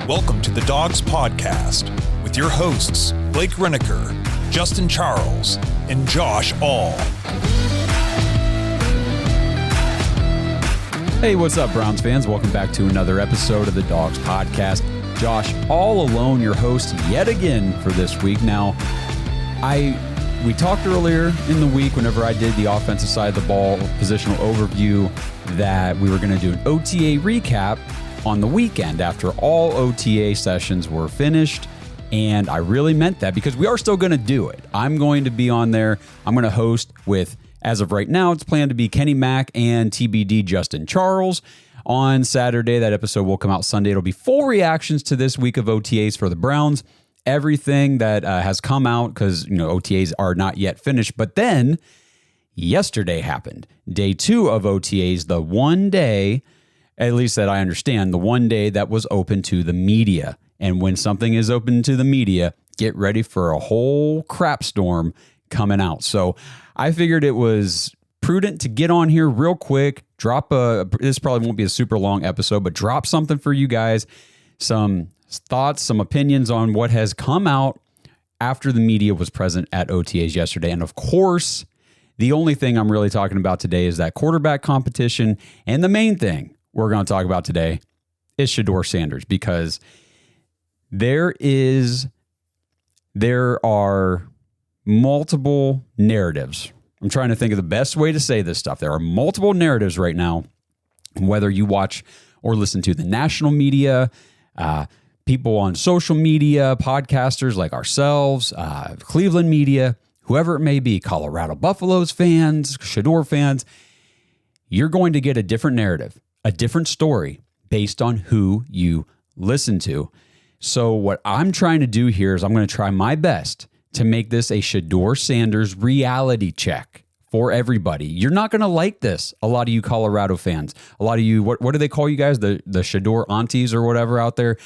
Welcome to the Dogs Podcast with your hosts, Blake Reneker, Justin Charles, and Josh All. Hey, what's up, Browns fans? Welcome back to another episode of the Dogs Podcast. Josh all alone, your host yet again for this week. Now, we talked earlier in the week whenever I did the offensive side of the ball positional overview that we were going to do an OTA recap on the weekend after all OTA sessions were finished. And I really meant that because we are still going to do it. I'm going to be on there. I'm going to host with, as of right now, it's planned to be Kenny Mack and TBD Justin Charles. On Saturday, that episode will come out Sunday. It'll be full reactions to this week of OTAs for the Browns. Everything that has come out, because OTAs are not yet finished. But then yesterday happened. Day 2 of OTAs, the one day, at least that I understand, the one day that was open to the media. And when something is open to the media, get ready for a whole crap storm coming out. So I figured it was prudent to get on here real quick, this probably won't be a super long episode, but drop something for you guys, some thoughts, some opinions on what has come out after the media was present at OTAs yesterday. And of course, the only thing I'm really talking about today is that quarterback competition. And the main thing we're going to talk about today is Shedeur Sanders, because there are multiple narratives. I'm trying to think of the best way to say this stuff. There are multiple narratives right now, whether you watch or listen to the national media, people on social media, podcasters like ourselves, Cleveland media, whoever it may be, Colorado Buffaloes fans, Shedeur fans. You're going to get a different narrative, a different story based on who you listen to. So what I'm trying to do here is I'm going to try my best to make this a Shedeur Sanders reality check for everybody. You're not going to like this, a lot of you Colorado fans. A lot of you, what do they call you guys? The Shedeur aunties or whatever out there.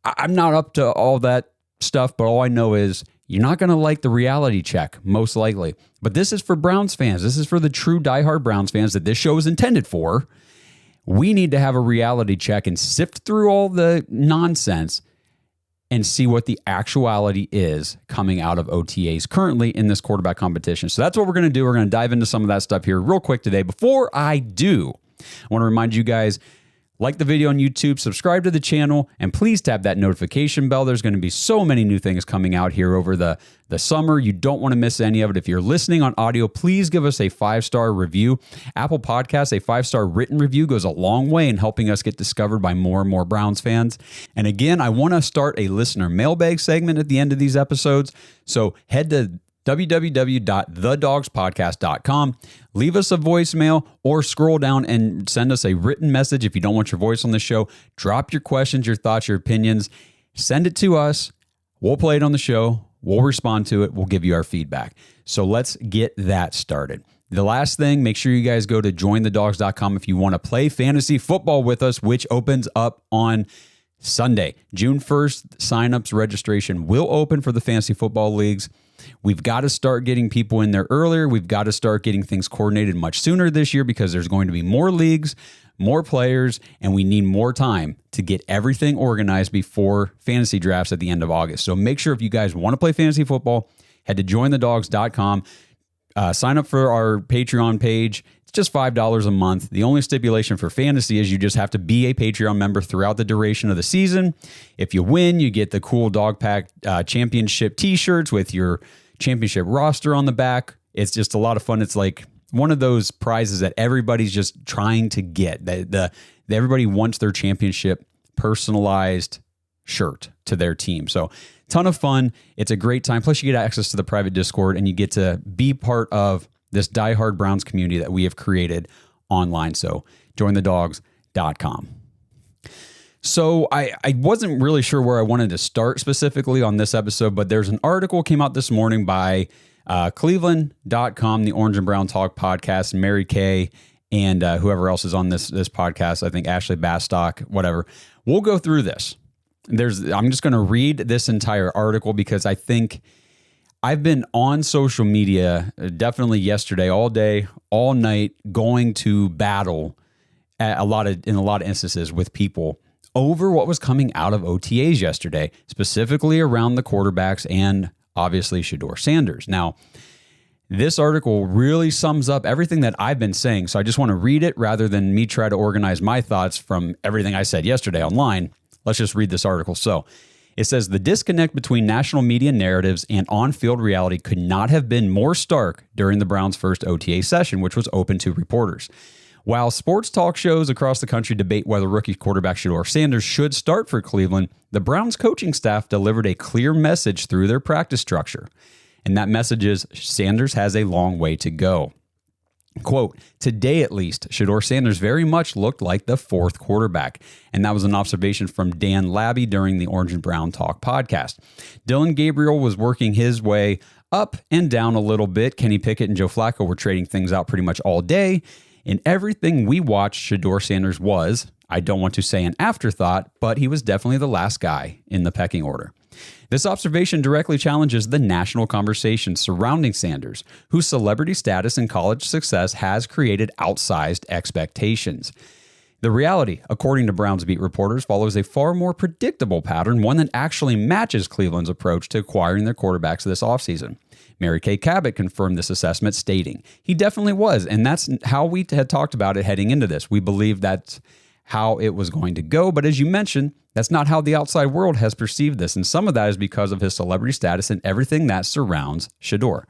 I'm not up to all that stuff, but all I know is you're not going to like the reality check, most likely. But this is for Browns fans. This is for the true diehard Browns fans that this show is intended for. We need to have a reality check and sift through all the nonsense and see what the actuality is coming out of OTAs currently in this quarterback competition. So that's what we're going to do. We're going to dive into some of that stuff here real quick today. Before I do, I want to remind you guys, like the video on YouTube, subscribe to the channel, and please tap that notification bell. There's going to be so many new things coming out here over the summer. You don't want to miss any of it. If you're listening on audio, please give us a 5-star review. Apple Podcasts, a 5-star written review goes a long way in helping us get discovered by more and more Browns fans. And again, I want to start a listener mailbag segment at the end of these episodes. So head to www.thedogspodcast.com. Leave us a voicemail or scroll down and send us a written message if you don't want your voice on the show. Drop your questions, your thoughts, your opinions. Send it to us. We'll play it on the show. We'll respond to it. We'll give you our feedback. So let's get that started. The last thing, make sure you guys go to jointhedogs.com if you want to play fantasy football with us, which opens up on Sunday, June 1st. Signups registration will open for the fantasy football leagues. We've got to start getting people in there earlier. We've got to start getting things coordinated much sooner this year because there's going to be more leagues, more players, and we need more time to get everything organized before fantasy drafts at the end of August. So make sure if you guys want to play fantasy football, head to jointhedogs.com. Sign up for our Patreon page. It's just $5 a month. The only stipulation for fantasy is you just have to be a Patreon member throughout the duration of the season. If you win, you get the cool Dog Pack championship t-shirts with your championship roster on the back. It's just a lot of fun. It's like one of those prizes that everybody's just trying to get. Everybody wants their championship personalized shirt to their team. So ton of fun. It's a great time. Plus you get access to the private Discord and you get to be part of this diehard Browns community that we have created online. So jointhedogs.com. So I wasn't really sure where I wanted to start specifically on this episode, but there's an article came out this morning by Cleveland.com, the Orange and Brown Talk podcast, Mary Kay, and whoever else is on this podcast. I think Ashley Bastock, whatever. We'll go through this. I'm just going to read this entire article because I think I've been on social media, definitely yesterday, all day, all night, going to battle in a lot of instances with people over what was coming out of OTAs yesterday, specifically around the quarterbacks and obviously Shedeur Sanders. Now, this article really sums up everything that I've been saying, so I just want to read it rather than me try to organize my thoughts from everything I said yesterday online. Let's just read this article. So it says, the disconnect between national media narratives and on-field reality could not have been more stark during the Browns' first OTA session, which was open to reporters. While sports talk shows across the country debate whether rookie quarterback Shedeur Sanders should start for Cleveland, the Browns coaching staff delivered a clear message through their practice structure. And that message is Sanders has a long way to go. Quote, today at least, Shedeur Sanders very much looked like the fourth quarterback. And that was an observation from Dan Labby during the Orange and Brown Talk podcast. Dillon Gabriel was working his way up and down a little bit. Kenny Pickett and Joe Flacco were trading things out pretty much all day. In everything we watched, Shedeur Sanders was, I don't want to say an afterthought, but he was definitely the last guy in the pecking order. This observation directly challenges the national conversation surrounding Sanders, whose celebrity status and college success has created outsized expectations. The reality, according to Browns beat reporters, follows a far more predictable pattern, one that actually matches Cleveland's approach to acquiring their quarterbacks this offseason. Mary Kay Cabot confirmed this assessment, stating, he definitely was, and that's how we had talked about it heading into this. We believed that's how it was going to go, but as you mentioned, that's not how the outside world has perceived this, and some of that is because of his celebrity status and everything that surrounds Shedeur.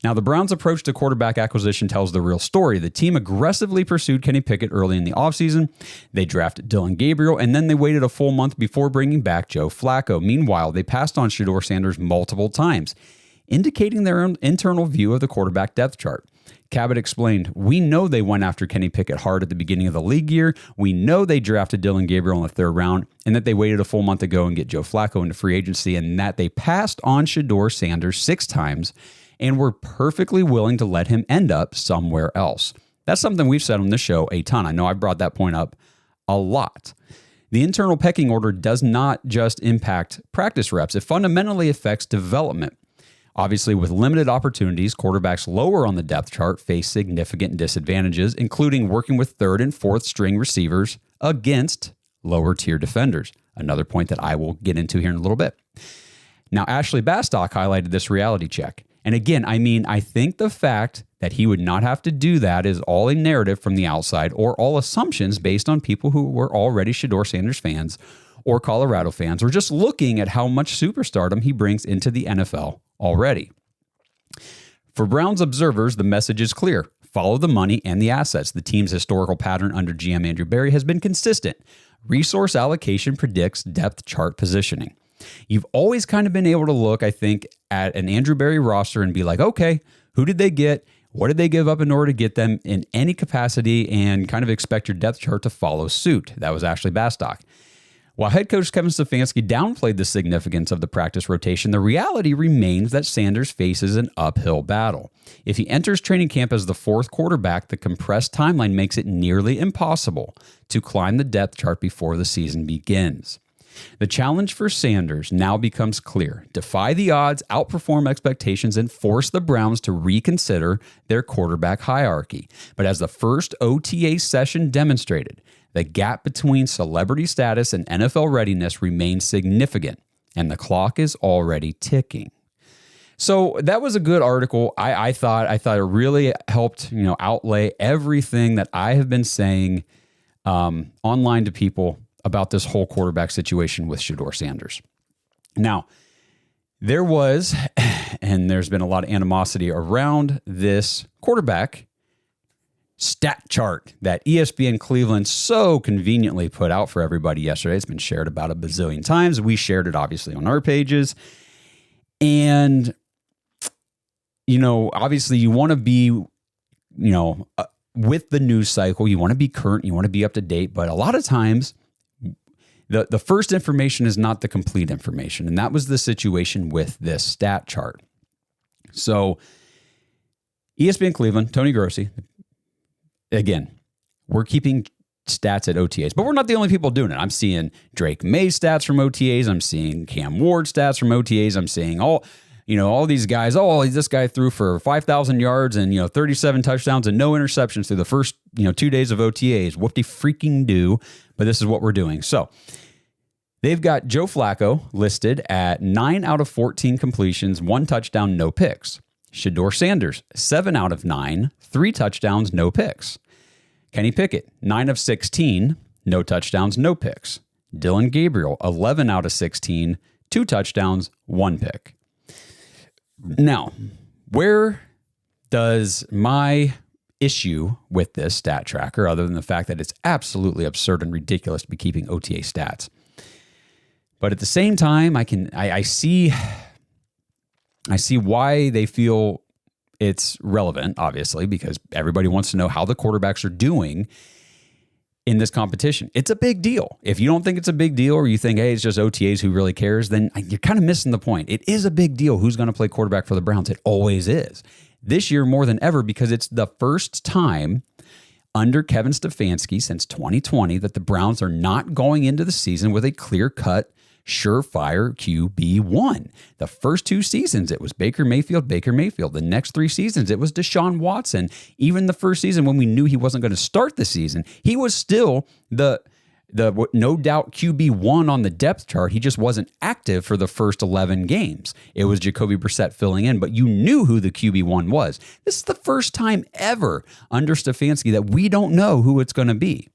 Now, the Browns' approach to quarterback acquisition tells the real story. The team aggressively pursued Kenny Pickett early in the offseason. They drafted Dillon Gabriel, and then they waited a full month before bringing back Joe Flacco. Meanwhile, they passed on Shedeur Sanders multiple times, indicating their own internal view of the quarterback depth chart. Cabot explained, we know they went after Kenny Pickett hard at the beginning of the league year. We know they drafted Dillon Gabriel in the third round, and that they waited a full month ago and get Joe Flacco into free agency, and that they passed on Shedeur Sanders 6 times and were perfectly willing to let him end up somewhere else. That's something we've said on this show a ton. I know I brought that point up a lot. The internal pecking order does not just impact practice reps. It fundamentally affects development. Obviously, with limited opportunities, quarterbacks lower on the depth chart face significant disadvantages, including working with third and fourth string receivers against lower tier defenders. Another point that I will get into here in a little bit. Now, Ashley Bastock highlighted this reality check. And again, I think the fact that he would not have to do that is all a narrative from the outside or all assumptions based on people who were already Shedeur Sanders fans or Colorado fans, or just looking at how much superstardom he brings into the NFL already. For Browns observers, the message is clear. Follow the money and the assets. The team's historical pattern under GM Andrew Berry has been consistent. Resource allocation predicts depth chart positioning. You've always kind of been able to look, I think, at an Andrew Berry roster and be like, okay, who did they get? What did they give up in order to get them in any capacity, and kind of expect your depth chart to follow suit. That was Ashley Bastock. While head coach Kevin Stefanski downplayed the significance of the practice rotation, the reality remains that Sanders faces an uphill battle. If he enters training camp as the fourth quarterback, the compressed timeline makes it nearly impossible to climb the depth chart before the season begins. The challenge for Sanders now becomes clear. Defy the odds, outperform expectations, and force the Browns to reconsider their quarterback hierarchy. But as the first OTA session demonstrated, the gap between celebrity status and NFL readiness remains significant, and the clock is already ticking. So that was a good article. I thought it really helped, outlay everything that I have been saying online to people about this whole quarterback situation with Shedeur Sanders. Now, there was, and there's been a lot of animosity around this quarterback stat chart that ESPN Cleveland so conveniently put out for everybody yesterday. It's been shared about a bazillion times. We shared it obviously on our pages. And, obviously you want to be, with the news cycle, you want to be current, you want to be up to date. But a lot of times the first information is not the complete information. And that was the situation with this stat chart. So ESPN Cleveland, Tony Grossi, again, we're keeping stats at OTAs, but we're not the only people doing it. I'm seeing Drake May stats from OTAs. I'm seeing Cam Ward stats from OTAs. I'm seeing all, all these guys, this guy threw for 5,000 yards and, 37 touchdowns and no interceptions through the first, 2 days of OTAs. Whoop-de freaking do. But this is what we're doing. So they've got Joe Flacco listed at 9 out of 14 completions, 1 touchdown, no picks. Shedeur Sanders, 7 out of 9, 3 touchdowns, no picks. Kenny Pickett, 9 of 16, no touchdowns, no picks. Dylan Gabriel, 11 out of 16, 2 touchdowns, 1 pick. Now, where does my issue with this stat tracker, other than the fact that it's absolutely absurd and ridiculous to be keeping OTA stats? But at the same time, I see why they feel it's relevant, obviously, because everybody wants to know how the quarterbacks are doing in this competition. It's a big deal. If you don't think it's a big deal, or you think, hey, it's just OTAs, who really cares, then you're kind of missing the point. It is a big deal who's going to play quarterback for the Browns. It always is. This year more than ever, because it's the first time under Kevin Stefanski since 2020 that the Browns are not going into the season with a clear-cut, surefire QB1. The first 2 seasons, it was Baker Mayfield. The next 3 seasons, it was Deshaun Watson. Even the first season, when we knew he wasn't going to start the season, he was still the no doubt QB1 on the depth chart. He just wasn't active for the first 11 games. It was Jacoby Brissett filling in, but you knew who the QB1 was. This is the first time ever under Stefanski that we don't know who it's going to be.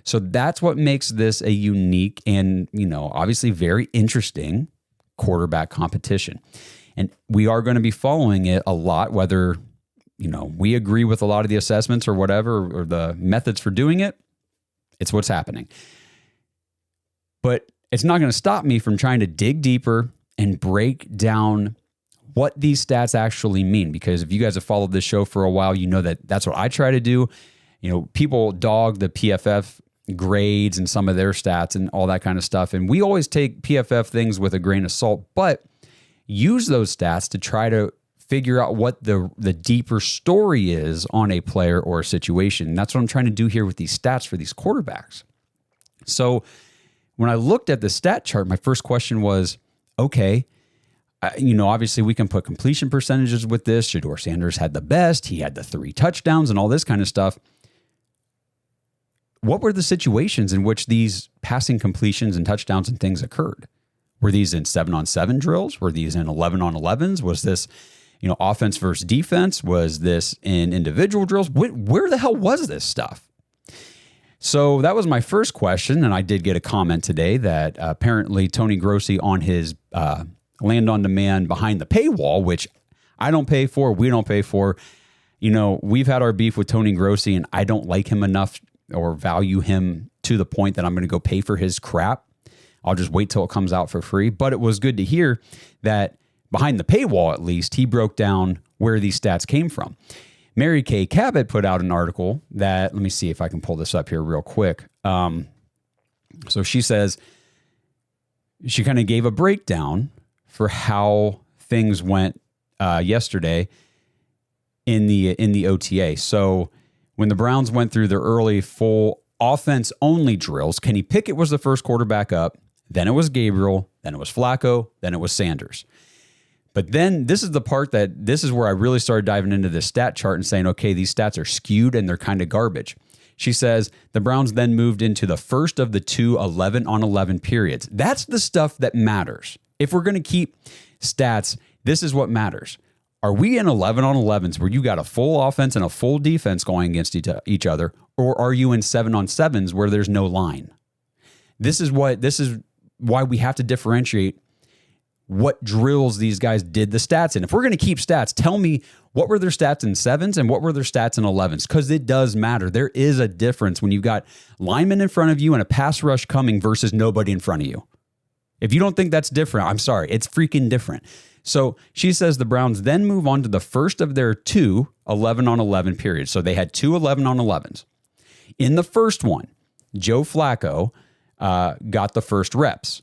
So that's what makes this a unique and, obviously very interesting quarterback competition. And we are going to be following it a lot, whether, we agree with a lot of the assessments or whatever, or the methods for doing it. It's what's happening. But it's not going to stop me from trying to dig deeper and break down what these stats actually mean. Because if you guys have followed this show for a while, you know that that's what I try to do. People dog the PFF grades and some of their stats and all that kind of stuff. And we always take PFF things with a grain of salt, but use those stats to try to figure out what the deeper story is on a player or a situation. And that's what I'm trying to do here with these stats for these quarterbacks. So when I looked at the stat chart, my first question was, okay, obviously we can put completion percentages with this. Shedeur Sanders had the best. He had the 3 touchdowns and all this kind of stuff. What were the situations in which these passing completions and touchdowns and things occurred? Were these in 7-on-7 drills? Were these in 11-on-11s? Was this, offense versus defense? Was this in individual drills? Where the hell was this stuff? So that was my first question, and I did get a comment today that apparently Tony Grossi on his Land on Demand behind the paywall, which I don't pay for, we don't pay for. We've had our beef with Tony Grossi, and I don't like him enough or value him to the point that I'm going to go pay for his crap. I'll just wait till it comes out for free. But it was good to hear that behind the paywall, at least, he broke down where these stats came from. Mary Kay Cabot put out an article that, let me see if I can pull this up here real quick. So she says, she kind of gave a breakdown for how things went yesterday in the OTA. So when the Browns went through their early full offense-only drills, Kenny Pickett was the first quarterback up, then it was Gabriel, then it was Flacco, then it was Sanders. But then this is where I really started diving into this stat chart and saying, okay, these stats are skewed and they're kind of garbage. She says the Browns then moved into the first of the 2 11-on-11 periods. That's the stuff that matters. If we're going to keep stats, this is what matters. Are we in 11-on-11s where you got a full offense and a full defense going against each other, or are you in 7-on-7s where there's no line? This is why we have to differentiate what drills these guys did the stats in. If we're going to keep stats, tell me what were their stats in 7s and what were their stats in 11s, because it does matter. There is a difference when you've got linemen in front of you and a pass rush coming versus nobody in front of you. If you don't think that's different, I'm sorry, it's freaking different. So she says the Browns then move on to the first of their 2 11-on-11 periods. So they had 2 11-on-11s. In the first one, Joe Flacco got the first reps,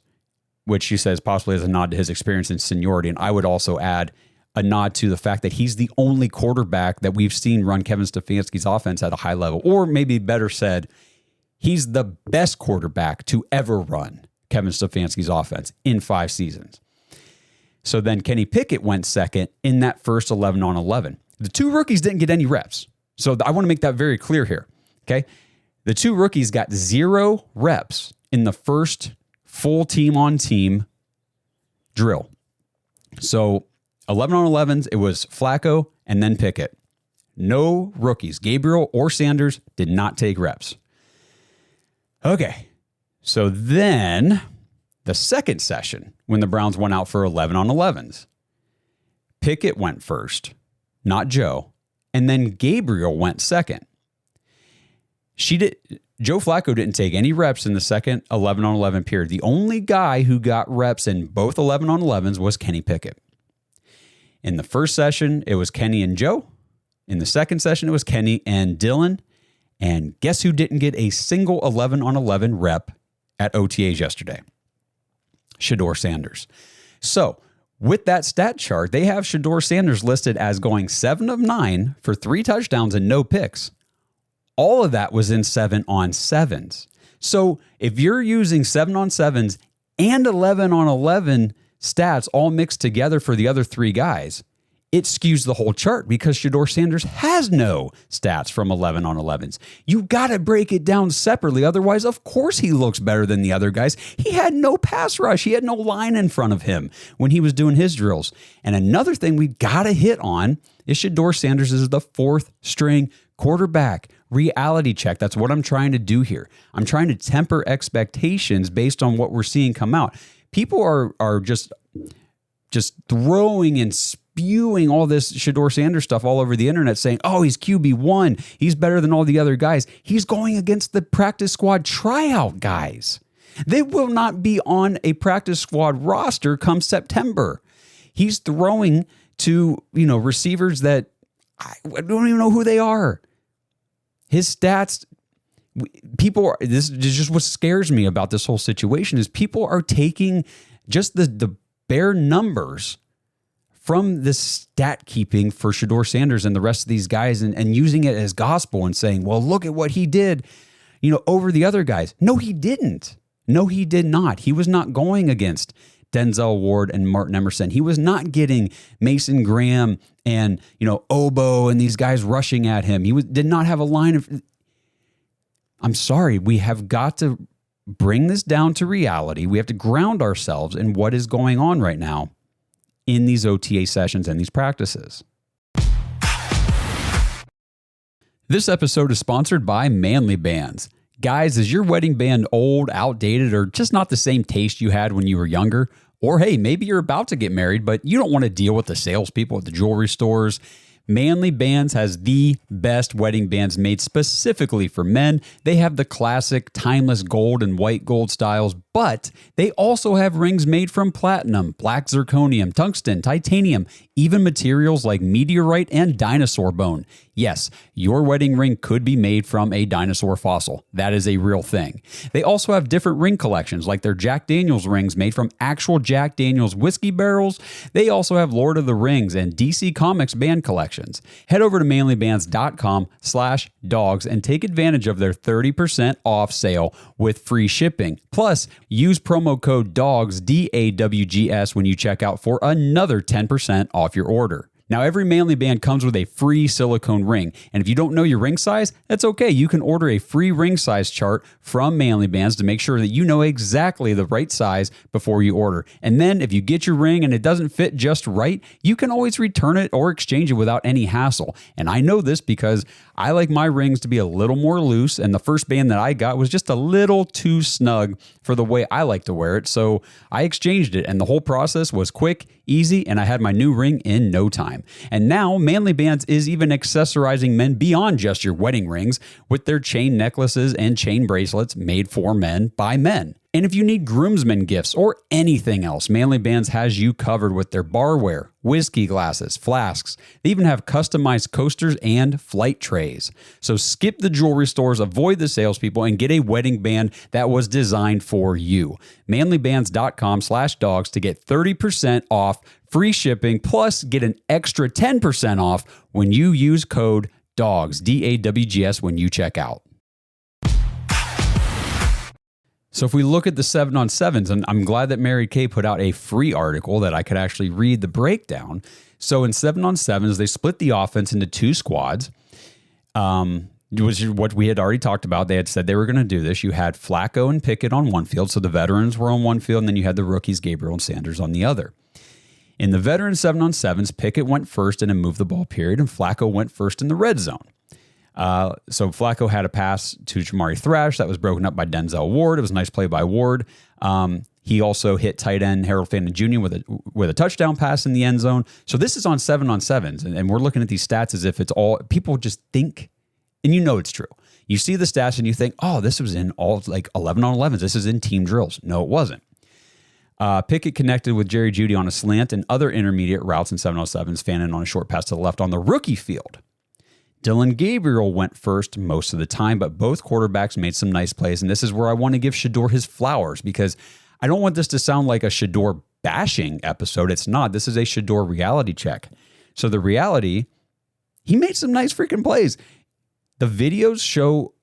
which she says possibly as a nod to his experience and seniority. And I would also add a nod to the fact that he's the only quarterback that we've seen run Kevin Stefanski's offense at a high level, or maybe better said, he's the best quarterback to ever run Kevin Stefanski's offense in 5 seasons. So then Kenny Pickett went second in that first 11 on 11. The two rookies didn't get any reps. So I want to make that very clear here. Okay. The two rookies got 0 reps in the first full team on team drill. So 11 on 11s, it was Flacco and then Pickett. No rookies, Gabriel or Sanders, did not take reps. Okay. So then the second session, when the Browns went out for 11 on 11s, Pickett went first, not Joe. And then Gabriel went second. Joe Flacco didn't take any reps in the second 11 on 11 period. The only guy who got reps in both 11 on 11s was Kenny Pickett. In the first session, it was Kenny and Joe. In the second session, it was Kenny and Dylan. And guess who didn't get a single 11 on 11 rep at OTAs yesterday? Shedeur Sanders. So with that stat chart, they have Shedeur Sanders listed as going 7 of 9 for 3 touchdowns and no picks. All of that was in 7 on 7s. So if you're using 7 on 7s and 11 on 11 stats all mixed together for the other 3 guys, it skews the whole chart because Shedeur Sanders has no stats from 11 on 11s. You got to break it down separately. Otherwise, of course, he looks better than the other guys. He had no pass rush. He had no line in front of him when he was doing his drills. And another thing we got to hit on is Shedeur Sanders is the 4th string quarterback. Reality check. That's what I'm trying to do here. I'm trying to temper expectations based on what we're seeing come out. People are just throwing and spewing all this Shedeur Sanders stuff all over the internet saying, oh, he's QB1. He's better than all the other guys. He's going against the practice squad tryout guys. They will not be on a practice squad roster come September. He's throwing to, receivers that I don't even know who they are. His stats, this is just what scares me about this whole situation is people are taking just the bare numbers from the stat keeping for Shedeur Sanders and the rest of these guys and using it as gospel and saying, well, look at what he did, over the other guys. No, he didn't. No, he did not. He was not going against Denzel Ward and Martin Emerson. He was not getting Mason Graham and, Obo and these guys rushing at him. He did not have a line of... I'm sorry. We have got to bring this down to reality. We have to ground ourselves in what is going on right now in these OTA sessions and these practices. This episode is sponsored by Manly Bands. Guys, is your wedding band old, outdated, or just not the same taste you had when you were younger? Or hey, maybe you're about to get married, but you don't want to deal with the salespeople at the jewelry stores. Manly Bands has the best wedding bands made specifically for men. They have the classic timeless gold and white gold styles, but they also have rings made from platinum, black zirconium, tungsten, titanium, even materials like meteorite and dinosaur bone. Yes, your wedding ring could be made from a dinosaur fossil. That is a real thing. They also have different ring collections like their Jack Daniels rings made from actual Jack Daniels whiskey barrels. They also have Lord of the Rings and DC Comics band collections. Head over to manlybands.com/dogs and take advantage of their 30% off sale with free shipping. Plus, use promo code DAWGS, DAWGS, when you check out for another 10% off your order. Now, every Manly Band comes with a free silicone ring, and if you don't know your ring size, that's okay. You can order a free ring size chart from Manly Bands to make sure that you know exactly the right size before you order. And then if you get your ring and it doesn't fit just right, you can always return it or exchange it without any hassle. And I know this because I like my rings to be a little more loose, and the first band that I got was just a little too snug for the way I like to wear it, so I exchanged it, and the whole process was quick, easy, and I had my new ring in no time. And now, Manly Bands is even accessorizing men beyond just your wedding rings with their chain necklaces and chain bracelets made for men by men. And if you need groomsmen gifts or anything else, Manly Bands has you covered with their barware, whiskey glasses, flasks. They even have customized coasters and flight trays. So skip the jewelry stores, avoid the salespeople, and get a wedding band that was designed for you. Manlybands.com/dogs to get 30% off, free shipping, plus get an extra 10% off when you use code DAWGS, DAWGS, when you check out. So if we look at the 7-on-7s, and I'm glad that Mary Kay put out a free article that I could actually read the breakdown. So in 7-on-7s, they split the offense into 2 squads, which is what we had already talked about. They had said they were going to do this. You had Flacco and Pickett on one field, so the veterans were on one field, and then you had the rookies, Gabriel and Sanders, on the other. In the veteran 7-on-7s, Pickett went first in a move the ball period, and Flacco went first in the red zone. So Flacco had a pass to Jamari Thrash that was broken up by Denzel Ward. It was a nice play by Ward. He also hit tight end Harold Fannin Jr. with a touchdown pass in the end zone. So this is on 7-on-7s, and we're looking at these stats as if it's all people just think, and you know it's true. You see the stats and you think, oh, this was in all like 11-on-11s. This is in team drills. No, it wasn't. Pickett connected with Jerry Jeudy on a slant and other intermediate routes in 7-on-7s, Fannin on a short pass to the left on the rookie field. Dylan Gabriel went first most of the time, but both quarterbacks made some nice plays. And this is where I want to give Shedeur his flowers, because I don't want this to sound like a Shedeur bashing episode. It's not. This is a Shedeur reality check. So the reality, he made some nice freaking plays. The videos show,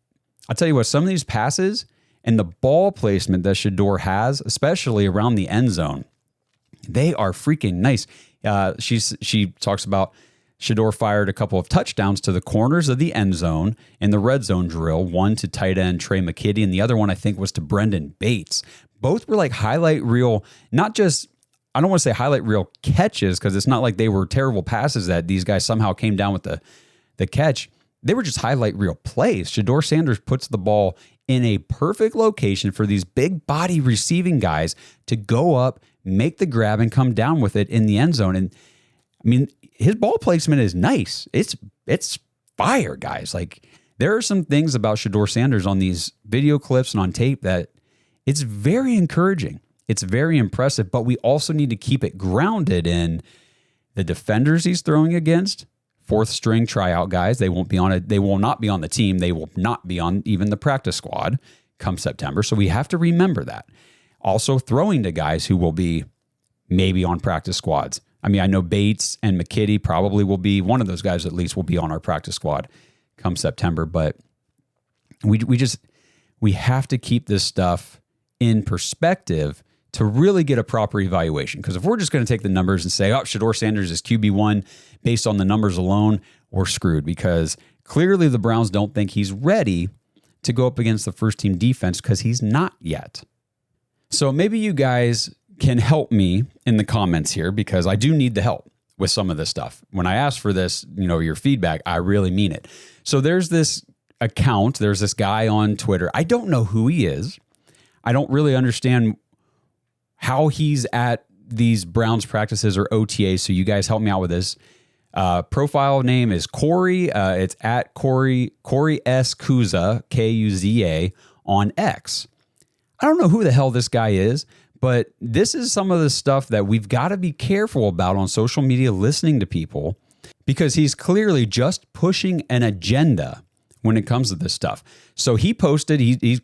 I'll tell you what, some of these passes and the ball placement that Shedeur has, especially around the end zone, they are freaking nice. She talks about Shedeur fired a couple of touchdowns to the corners of the end zone in the red zone drill, one to tight end Trey McKitty, and the other one I think was to Brendan Bates. Both were like highlight reel, not just, I don't want to say highlight reel catches, because it's not like they were terrible passes that these guys somehow came down with the catch. They were just highlight reel plays. Shedeur Sanders puts the ball in a perfect location for these big body receiving guys to go up, make the grab, and come down with it in the end zone. And I mean, his ball placement is nice. It's fire, guys. Like, there are some things about Shedeur Sanders on these video clips and on tape that it's very encouraging. It's very impressive, but we also need to keep it grounded in the defenders he's throwing against, fourth string tryout guys. They won't be on it. They will not be on the team. They will not be on even the practice squad come September. So we have to remember that. Also throwing to guys who will be maybe on practice squads. I mean, I know Bates and McKitty probably will be, one of those guys at least will be on our practice squad come September, but we have to keep this stuff in perspective to really get a proper evaluation. Because if we're just going to take the numbers and say, oh, Shedeur Sanders is QB1 based on the numbers alone, we're screwed, because clearly the Browns don't think he's ready to go up against the first team defense, because he's not yet. So maybe you guys can help me in the comments here, because I do need the help with some of this stuff. When I ask for this, your feedback, I really mean it. So there's this account, there's this guy on Twitter. I don't know who he is. I don't really understand how he's at these Browns practices or OTAs. So you guys help me out with this. Profile name is Corey. It's at Corey S. Kuza, Kuza on X. I don't know who the hell this guy is, but this is some of the stuff that we've got to be careful about on social media, listening to people, because he's clearly just pushing an agenda when it comes to this stuff. So he posted, he's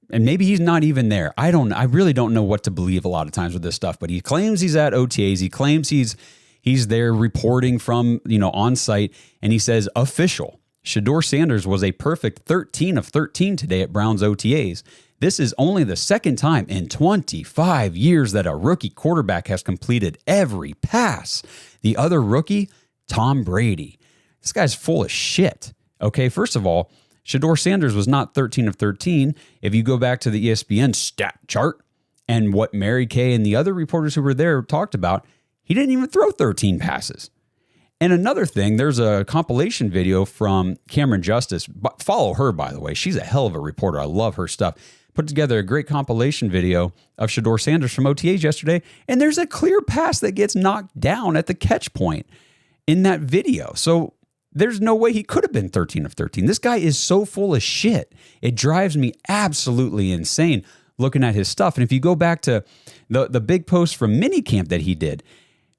and maybe he's not even there. I really don't know what to believe a lot of times with this stuff, but he claims he's at OTAs. He claims he's there reporting from, on site, and he says official. Shedeur Sanders was a perfect 13 of 13 today at Browns OTAs. This is only the second time in 25 years that a rookie quarterback has completed every pass. The other rookie, Tom Brady. This guy's full of shit. Okay, first of all, Shedeur Sanders was not 13 of 13. If you go back to the ESPN stat chart and what Mary Kay and the other reporters who were there talked about, he didn't even throw 13 passes. And another thing, there's a compilation video from Cameron Justice. Follow her, by the way. She's a hell of a reporter. I love her stuff. Put together a great compilation video of Shedeur Sanders from OTAs yesterday, and there's a clear pass that gets knocked down at the catch point in that video. So there's no way he could have been 13 of 13. This guy is so full of shit. It drives me absolutely insane looking at his stuff. And if you go back to the big post from minicamp that he did,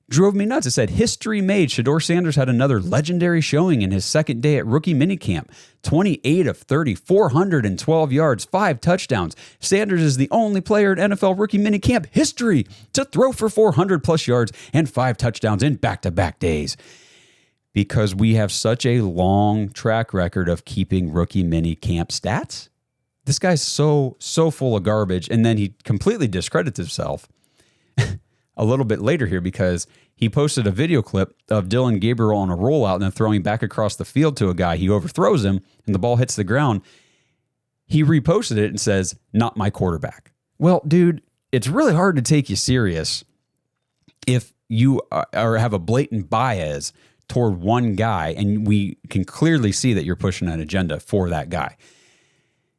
drove me nuts. It said, history made. Shedeur Sanders had another legendary showing in his second day at rookie minicamp. 28 of 30, 412 yards, 5 touchdowns. Sanders is the only player in NFL rookie minicamp history to throw for 400 plus yards and 5 touchdowns in back-to-back days. Because we have such a long track record of keeping rookie minicamp stats, This guy's so full of garbage. And then he completely discredits himself a little bit later here because he posted a video clip of Dylan Gabriel on a rollout and then throwing back across the field to a guy. He overthrows him and the ball hits the ground. He reposted it and says, "Not my quarterback." Well, dude, it's really hard to take you serious if you have a blatant bias toward one guy, and we can clearly see that you're pushing an agenda for that guy.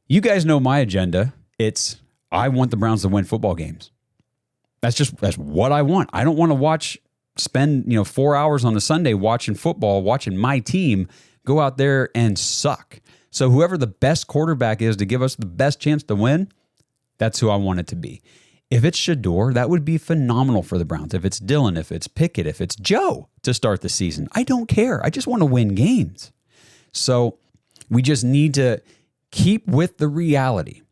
You guys know my agenda. It's I want the Browns to win football games. That's what I want. I don't want to spend 4 hours on a Sunday watching football, watching my team go out there and suck. So whoever the best quarterback is to give us the best chance to win, that's who I want it to be. If it's Shedeur, that would be phenomenal for the Browns. If it's Dylan, if it's Pickett, if it's Joe to start the season, I don't care. I just want to win games. So we just need to keep with the reality.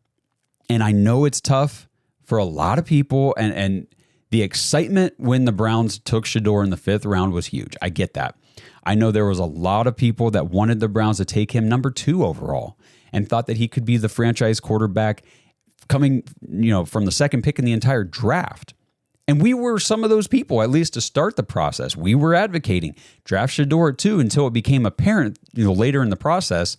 And I know it's tough for a lot of people, and the excitement when the Browns took Shedeur in the 5th round was huge. I get that. I know there was a lot of people that wanted the Browns to take him number 2 overall and thought that he could be the franchise quarterback coming, from the 2nd pick in the entire draft. And we were some of those people, at least to start the process. We were advocating draft Shedeur at 2 until it became apparent, later in the process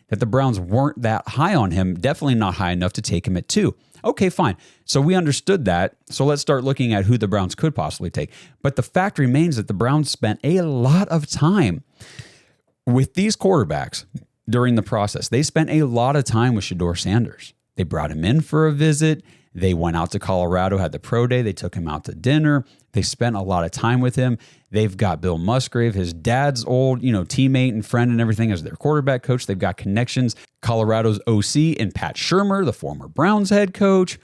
that the Browns weren't that high on him, definitely not high enough to take him at 2. Okay, fine. So we understood that. So let's start looking at who the Browns could possibly take. But the fact remains that the Browns spent a lot of time with these quarterbacks during the process. They spent a lot of time with Shedeur Sanders. They brought him in for a visit. They went out to Colorado, had the pro day. They took him out to dinner. They spent a lot of time with him. They've got Bill Musgrave, his dad's old, teammate and friend and everything, as their quarterback coach. They've got connections. Colorado's OC and Pat Shurmur, the former Browns head coach.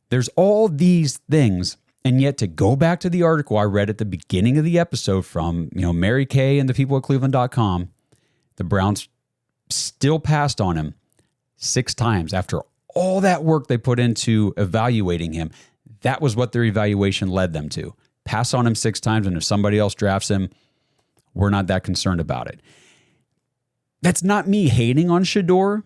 There's all these things. And yet to go back to the article I read at the beginning of the episode from, Mary Kay and the people at Cleveland.com, the Browns still passed on him 6 times after all that work they put into evaluating him. That was what their evaluation led them to. Pass on him 6 times, and if somebody else drafts him, we're not that concerned about it. That's not me hating on Shedeur.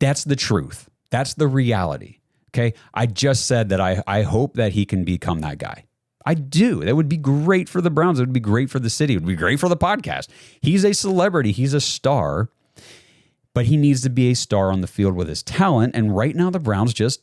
That's the truth. That's the reality. Okay? I just said that I hope that he can become that guy. I do. That would be great for the Browns. It would be great for the city. It would be great for the podcast. He's a celebrity. He's a star. But he needs to be a star on the field with his talent. And right now the Browns just,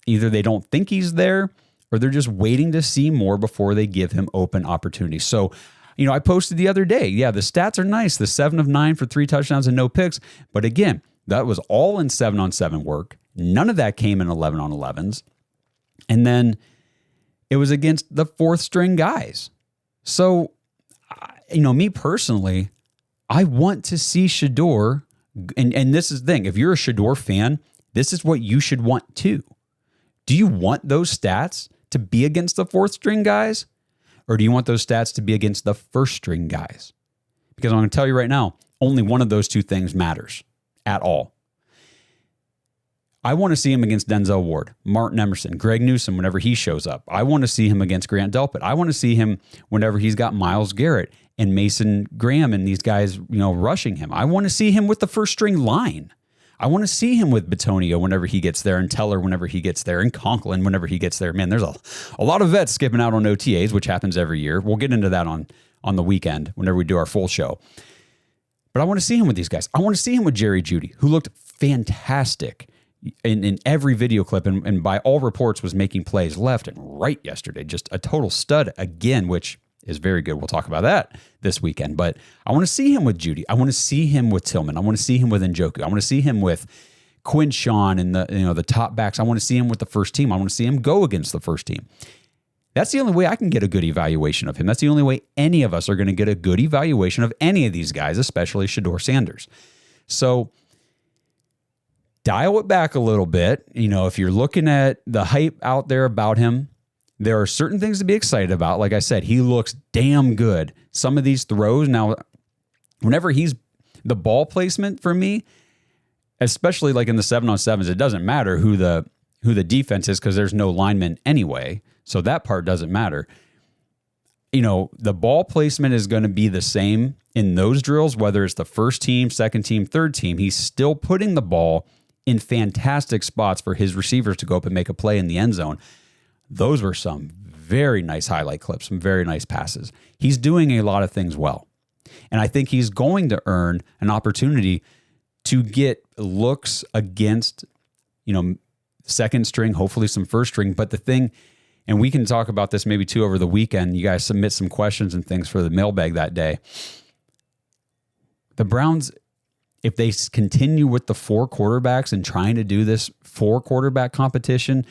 either they don't think he's there or they're just waiting to see more before they give him open opportunities. So, I posted the other day, the stats are nice. The 7 of 9 for 3 touchdowns and no picks. But again, that was all in 7-on-7 work. None of that came in 11-on-11s. And then it was against the 4th string guys. So, me personally, I want to see Shedeur. And this is the thing. If you're a Shedeur fan, this is what you should want too. Do you want those stats to be against the 4th string guys? Or do you want those stats to be against the 1st string guys? Because I'm going to tell you right now, only one of those 2 things matters at all. I want to see him against Denzel Ward, Martin Emerson, Greg Newsome whenever he shows up. I want to see him against Grant Delpit. I want to see him whenever he's got Myles Garrett and Mason Graham and these guys, rushing him. I want to see him with the 1st string line. I want to see him with Bitonio whenever he gets there, and Teller whenever he gets there, and Conklin whenever he gets there. Man, there's a lot of vets skipping out on OTAs, which happens every year. We'll get into that on the weekend whenever we do our full show. But I want to see him with these guys. I want to see him with Jerry Jeudy, who looked fantastic in every video clip, and by all reports was making plays left and right yesterday. Just a total stud again, which is very good. We'll talk about that this weekend. But I want to see him with Jeudy. I want to see him with Tillman. I want to see him with Njoku. I want to see him with Quinshawn and the top backs. I want to see him with the first team. I want to see him go against the first team. That's the only way I can get a good evaluation of him. That's the only way any of us are going to get a good evaluation of any of these guys, especially Shedeur Sanders. So dial it back a little bit. If you're looking at the hype out there about him, there are certain things to be excited about. Like I said, he looks damn good. Some of these throws, now, whenever he's the ball placement for me, especially like in the 7-on-7s, it doesn't matter who the defense is because there's no lineman anyway. So that part doesn't matter. The ball placement is going to be the same in those drills, whether it's the first team, second team, third team. He's still putting the ball in fantastic spots for his receivers to go up and make a play in the end zone. Those were some very nice highlight clips, some very nice passes. He's doing a lot of things well. And I think he's going to earn an opportunity to get looks against, second string, hopefully some first string. But the thing, and we can talk about this maybe too over the weekend, you guys submit some questions and things for the mailbag that day. The Browns, if they continue with the 4 quarterbacks and trying to do this 4 quarterback competition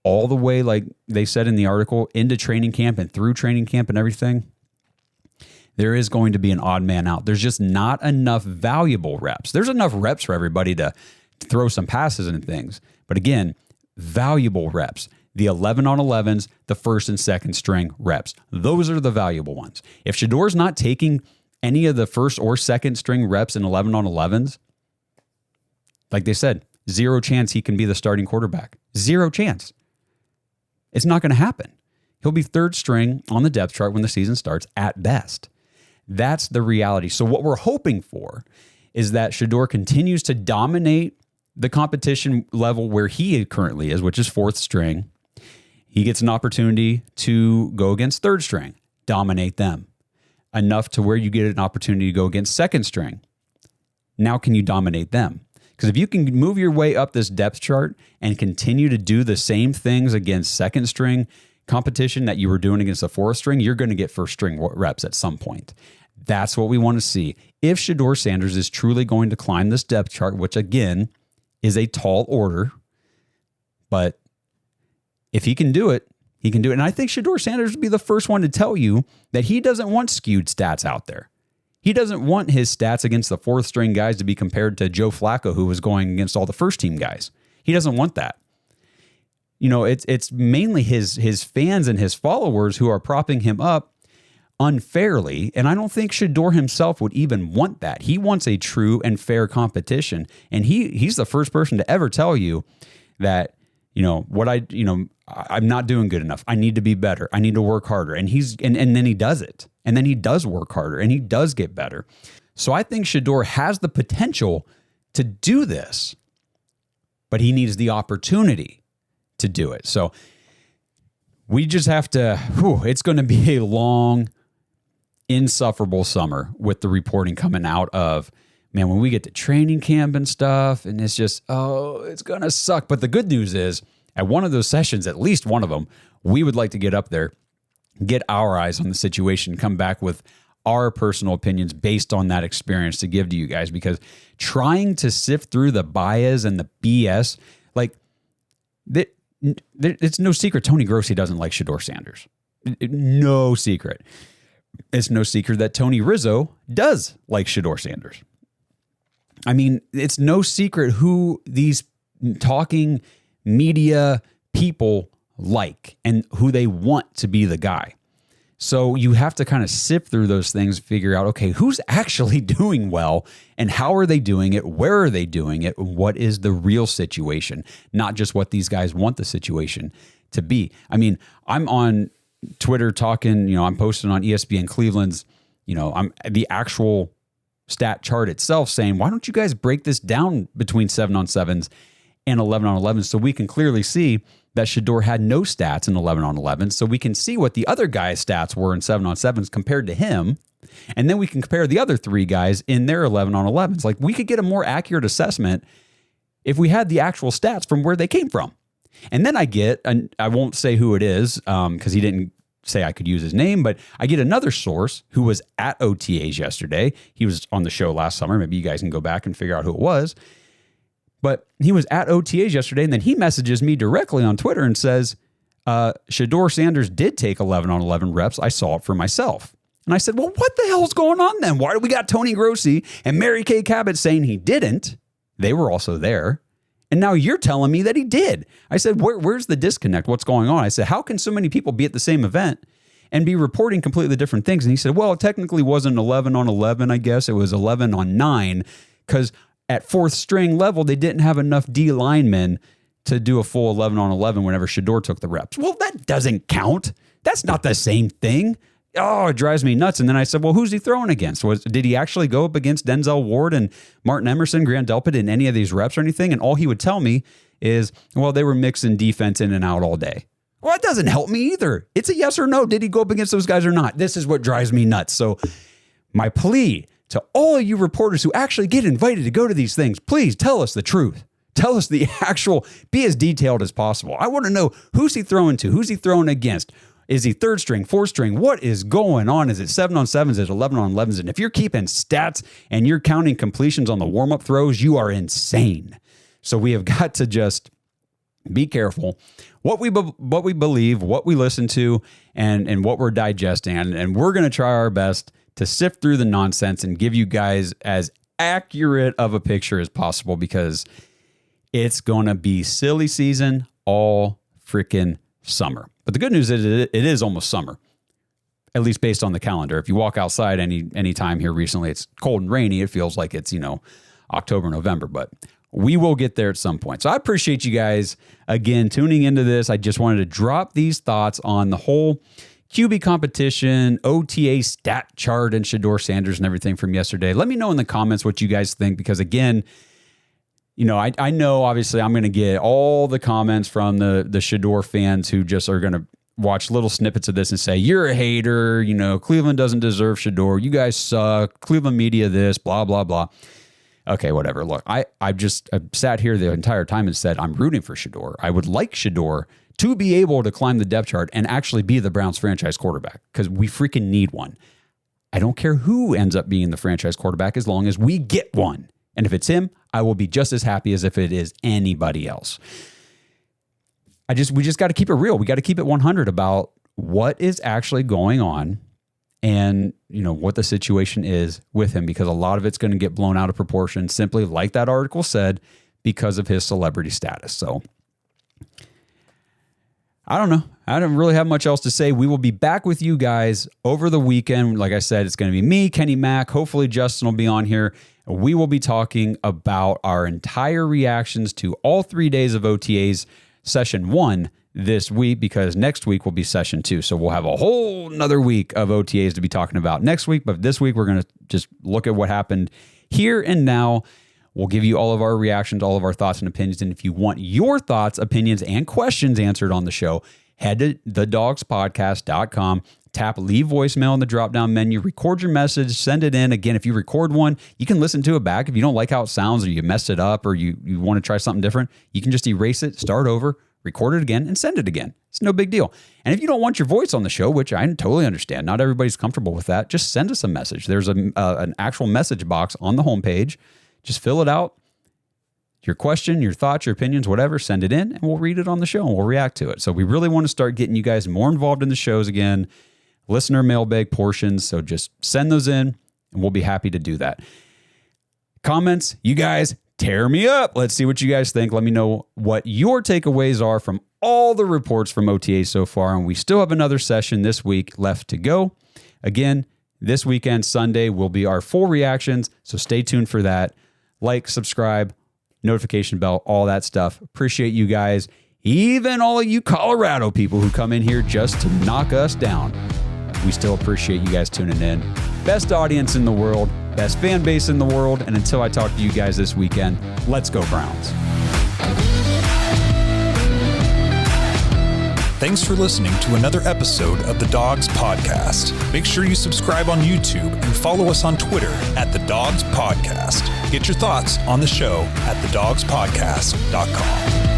all the way, like they said in the article, into training camp and through training camp and everything, there is going to be an odd man out. There's just not enough valuable reps. There's enough reps for everybody to throw some passes and things. But again, valuable reps. The 11 on 11s, the first and second string reps. Those are the valuable ones. If Shedeur's not taking any of the first or second string reps in 11 on 11s, like they said, 0 chance he can be the starting quarterback. 0 chance. It's not going to happen. He'll be third string on the depth chart when the season starts at best. That's the reality. So what we're hoping for is that Shedeur continues to dominate the competition level where he currently is, which is 4th string. He gets an opportunity to go against third string, dominate them enough to where you get an opportunity to go against second string. Now can you dominate them? Because if you can move your way up this depth chart and continue to do the same things against second string competition that you were doing against the 4th string, you're going to get first string reps at some point. That's what we want to see. If Shedeur Sanders is truly going to climb this depth chart, which again is a tall order, but if he can do it, he can do it. And I think Shedeur Sanders would be the first one to tell you that he doesn't want skewed stats out there. He doesn't want his stats against the 4th string guys to be compared to Joe Flacco, who was going against all the first team guys. He doesn't want that. It's mainly his fans and his followers who are propping him up unfairly. And I don't think Shedeur himself would even want that. He wants a true and fair competition. And he's the first person to ever tell you that, I'm not doing good enough. I need to be better. I need to work harder. And and then he does it. And then he does work harder and he does get better. So I think Shedeur has the potential to do this, but he needs the opportunity to do it. So we just have to, it's going to be a long, insufferable summer with the reporting coming out of, man, when we get to training camp and stuff, and it's just, it's going to suck. But the good news is, at one of those sessions, at least one of them, we would like to get up there, get our eyes on the situation, come back with our personal opinions based on that experience to give to you guys. Because trying to sift through the bias and the BS, it's no secret Tony Grossi doesn't like Shedeur Sanders. No secret. It's no secret that Tony Rizzo does like Shedeur Sanders. I mean, it's no secret who these talking media people like and who they want to be the guy. So you have to kind of sift through those things, figure out, okay, who's actually doing well and how are they doing it? Where are they doing it? What is the real situation? Not just what these guys want the situation to be. I mean, I'm on Twitter talking, I'm posting on ESPN Cleveland's, I'm the actual stat chart itself saying, why don't you guys break this down between 7 on 7s and 11 on 11 so we can clearly see that Shedeur had no stats in 11 on 11, so we can see what the other guys' stats were in 7 on 7s compared to him, and then we can compare the other 3 guys in their 11 on 11s. Like, we could get a more accurate assessment if we had the actual stats from where they came from. And then I get, and I won't say who it is because he didn't say I could use his name, but I get another source who was at OTAs yesterday. He was on the show last summer. Maybe you guys can go back and figure out who it was. But he was at OTAs yesterday, and then he messages me directly on Twitter and says, Shedeur Sanders did take 11 on 11 reps. I saw it for myself. And I said, well, what the hell's going on then? Why do we got Tony Grossi and Mary Kay Cabot saying he didn't? They were also there. And now you're telling me that he did. I said, where's the disconnect? What's going on? I said, how can so many people be at the same event and be reporting completely different things? And he said, well, it technically wasn't 11 on 11, I guess. It was 11 on 9 because at 4th string level, they didn't have enough D linemen to do a full 11 on 11 whenever Shedeur took the reps. Well, that doesn't count. That's not the same thing. Oh, it drives me nuts. And then I said, well, who's he throwing against? Did he actually go up against Denzel Ward and Martin Emerson, Grant Delpit in any of these reps or anything? And all he would tell me is, well, they were mixing defense in and out all day. Well, that doesn't help me either. It's a yes or no. Did he go up against those guys or not? This is what drives me nuts. So my plea to all of you reporters who actually get invited to go to these things, please tell us the truth. Tell us the actual, be as detailed as possible. I want to know, who's he throwing to? Who's he throwing against? Is he third string, fourth string? What is going on? Is it 7-on-7s? Is it 11-on-11s? And if you're keeping stats and you're counting completions on the warm-up throws, you are insane. So we have got to just be careful what we believe, what we listen to, and what we're digesting. And we're going to try our best to sift through the nonsense and give you guys as accurate of a picture as possible, because it's going to be silly season all freaking summer. But the good news is it is almost summer, at least based on the calendar. If you walk outside any time here recently, it's cold and rainy. It feels like it's, October, November, but we will get there at some point. So I appreciate you guys, again, tuning into this. I just wanted to drop these thoughts on the whole QB competition, OTA stat chart, and Shedeur Sanders and everything from yesterday. Let me know in the comments what you guys think, because again, I know obviously I'm going to get all the comments from the Shedeur fans who just are going to watch little snippets of this and say, you're a hater, Cleveland doesn't deserve Shedeur, you guys suck, Cleveland media this, blah, blah, blah. Okay, whatever. Look, I've sat here the entire time and said I'm rooting for Shedeur. I would like Shedeur to be able to climb the depth chart and actually be the Browns franchise quarterback, because we freaking need one. I don't care who ends up being the franchise quarterback as long as we get one. And if it's him, I will be just as happy as if it is anybody else. We just got to keep it real. We got to keep it 100 about what is actually going on and, what the situation is with him, because a lot of it's going to get blown out of proportion, simply like that article said, because of his celebrity status. So I don't know. I don't really have much else to say. We will be back with you guys over the weekend. Like I said, it's going to be me, Kenny Mack. Hopefully Justin will be on here. We will be talking about our entire reactions to all 3 days of OTAs, session 1 this week, because next week will be session 2. So we'll have a whole nother week of OTAs to be talking about next week. But this week, we're going to just look at what happened here and now. We'll give you all of our reactions, all of our thoughts and opinions. And if you want your thoughts, opinions, and questions answered on the show, head to thedogspodcast.com. Tap leave voicemail in the drop-down menu, record your message, send it in. Again, if you record one, you can listen to it back. If you don't like how it sounds, or you messed it up, or you want to try something different, you can just erase it, start over, record it again, and send it again. It's no big deal. And if you don't want your voice on the show, which I totally understand, not everybody's comfortable with that, just send us a message. There's an actual message box on the homepage. Just fill it out. Your question, your thoughts, your opinions, whatever, send it in, and we'll read it on the show, and we'll react to it. So we really want to start getting you guys more involved in the shows again. Listener mailbag portions. So just send those in and we'll be happy to do that. Comments, you guys tear me up. Let's see what you guys think. Let me know what your takeaways are from all the reports from OTA so far. And we still have another session this week left to go. Again, this weekend, Sunday, will be our full reactions. So stay tuned for that. Like, subscribe, notification bell, all that stuff. Appreciate you guys. Even all of you Colorado people who come in here just to knock us down. We still appreciate you guys tuning in. Best audience in the world, best fan base in the world. And until I talk to you guys this weekend, let's go Browns. Thanks for listening to another episode of the Dogs Podcast. Make sure you subscribe on YouTube and follow us on Twitter at the Dogs Podcast. Get your thoughts on the show at thedogspodcast.com.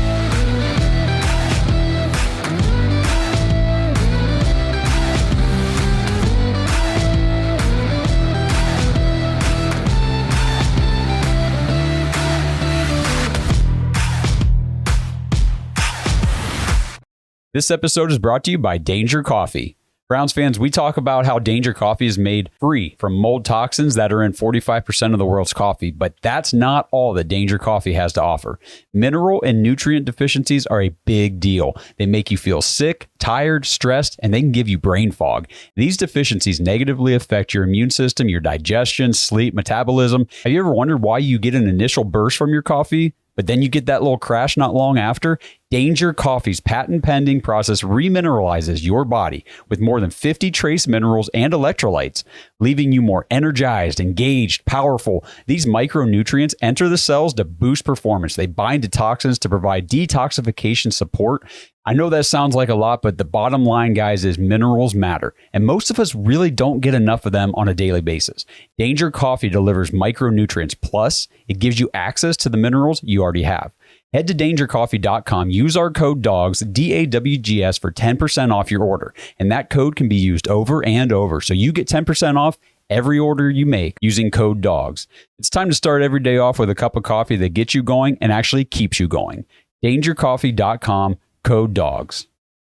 This episode is brought to you by Danger Coffee. Browns fans, we talk about how Danger Coffee is made free from mold toxins that are in 45% of the world's coffee, but that's not all that Danger Coffee has to offer. Mineral and nutrient deficiencies are a big deal. They make you feel sick, tired, stressed, and they can give you brain fog. These deficiencies negatively affect your immune system, your digestion, sleep, metabolism. Have you ever wondered why you get an initial burst from your coffee, but then you get that little crash not long after. Danger Coffee's patent-pending process remineralizes your body with more than 50 trace minerals and electrolytes, leaving you more energized, engaged, powerful. These micronutrients enter the cells to boost performance. They bind to toxins to provide detoxification support. I know that sounds like a lot, but the bottom line, guys, is minerals matter, and most of us really don't get enough of them on a daily basis. Danger Coffee delivers micronutrients, plus it gives you access to the minerals you already have. Head to dangercoffee.com, use our code DAWGS, DAWGS, for 10% off your order, and that code can be used over and over, so you get 10% off every order you make using code DAWGS. It's time to start every day off with a cup of coffee that gets you going and actually keeps you going. dangercoffee.com, code DAWGS.